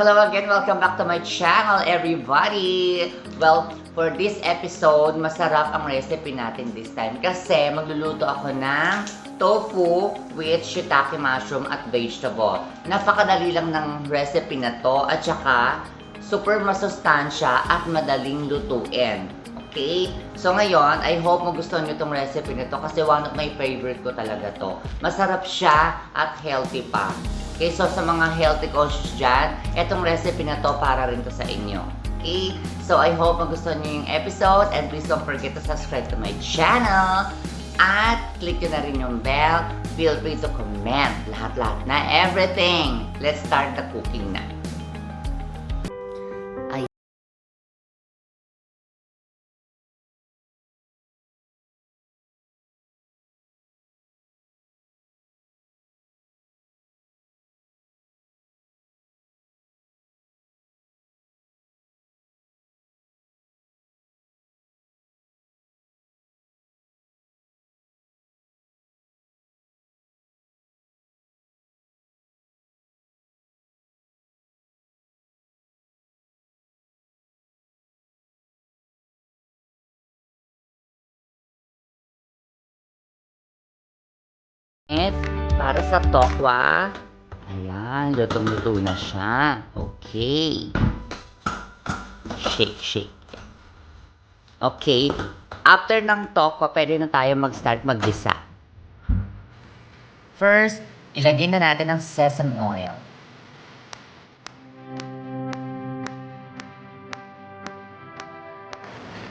hello again. Welcome back to my channel, everybody. Well, for this episode, masarap ang recipe natin this time kasi magluluto ako ng tofu with shiitake mushroom at vegetable. Napakadali lang ng recipe na to at saka super masustansya at madaling lutuin. Okay? So ngayon, I hope magustuhan nyo itong recipe nito kasi one of my favorite ko talaga to. Masarap siya at healthy pa. Okay, so sa mga healthy conscious dyan, etong recipe na to para rin to sa inyo. Okay, so I hope magustuhan nyo yung episode and please don't forget to subscribe to my channel at click nyo na rin yung bell. Feel free to comment lahat-lahat na everything. Let's start the cooking na. At para sa tokwa, ayan, lutong-luto na siya. Okay. Shake, shake. Okay. After ng tokwa, pwede na tayo mag-start maggisa. First, ilagay na natin ang sesame oil.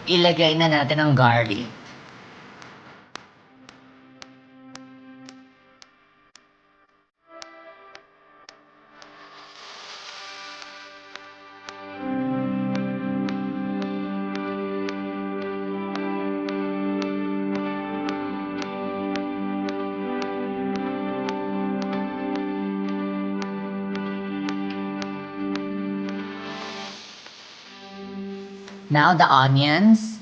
Ilagay na natin ang garlic. Now the onions.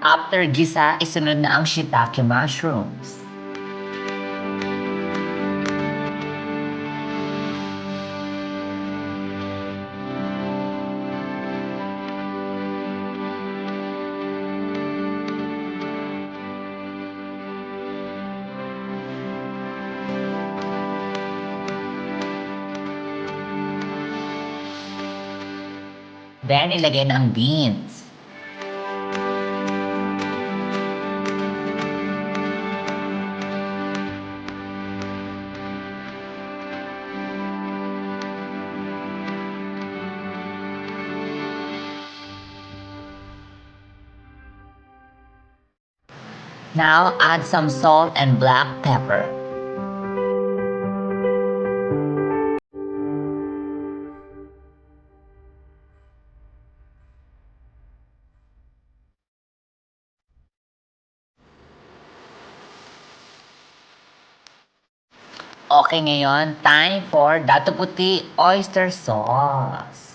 After gisa, isunod na ang shiitake mushrooms. Then, ilagay na ang beans. Now, add some salt and black pepper. Okay, ngayon, time for Dato Puti oyster sauce.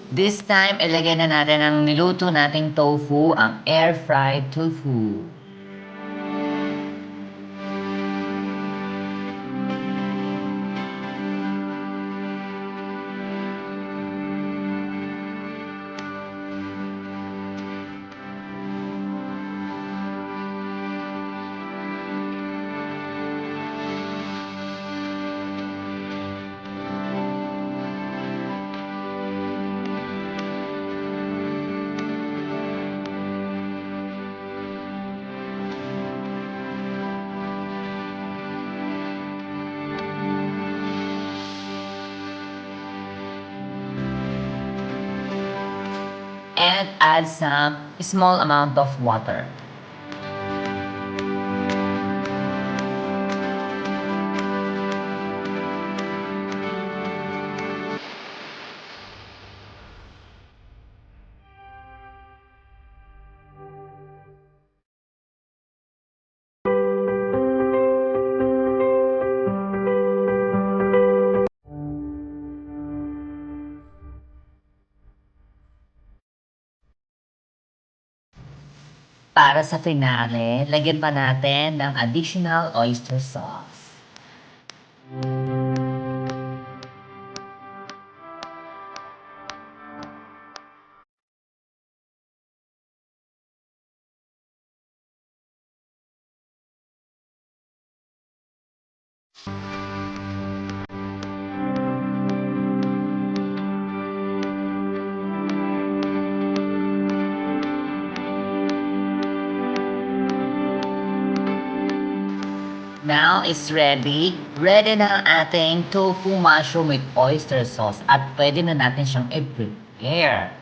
This time, ilagay na natin ang niluto nating tofu, ang air-fried tofu. and add some small amount of water. Para sa finale, lagyan pa natin ng additional oyster sauce. Now it's ready. Ready na ang ating tofu mushroom with oyster sauce at pwede na natin siyang i-prepare.